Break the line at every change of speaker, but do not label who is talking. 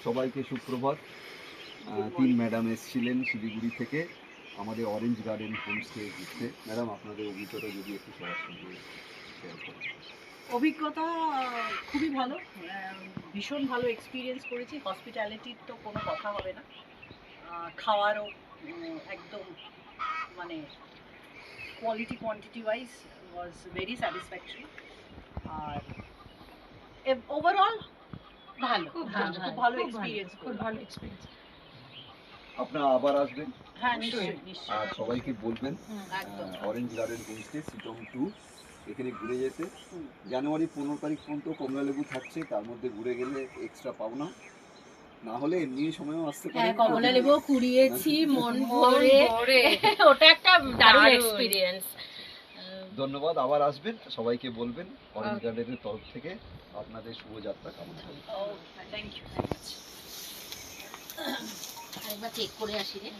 সবাইকে সুপ্রভাত। তিন ম্যাডাম এসেছিলেন শিলিগুড়ি থেকে আমাদের অরেঞ্জ গার্ডেন হোমস্টে ঘুরতে। ম্যাডাম, আপনাদের অভিজ্ঞতা যদি একটু সবার সঙ্গে শেয়ার করেন।
অভিজ্ঞতা খুবই ভালো, ভীষণ ভালো এক্সপিরিয়েন্স করেছি। হসপিটালিটির তো কোনো কথা হবে না, খাওয়ারও একদম মানে quality quantity wise was very satisfaction. আর ওভারঅল ভালো, খুব ভালো এক্সপিরিয়েন্স, খুব ভালো এক্সপিরিয়েন্স।
আপনারা আবার আসবেন?
হ্যাঁ, নিশ্চয়ই নিশ্চয়ই।
আর সবাইকে বলবেন
একদম
অরেঞ্জ গার্ডেন হোমস্টে সিটং 2 এখানে ঘুরে যেতে। জানুয়ারি 15 তারিখ পর্যন্ত কমলালেবু থাকছে, তার মধ্যে ঘুরে গেলে এক্সট্রা পাওনা, না হলে এমনি সময়ও আসতে পারে।
হ্যাঁ, কমলালেবু কুড়িয়েছি মন ভরে, ওটা একটা দারুণ এক্সপিরিয়েন্স।
ধন্যবাদ, আবার আসবেন। সবাইকে বলবেন অরেঞ্জ গার্ডেনের তরফ থেকে আপনাদের শুভযাত্রা কামনা করি।
Thank you.
আরেকবার চেক করে আসি রে।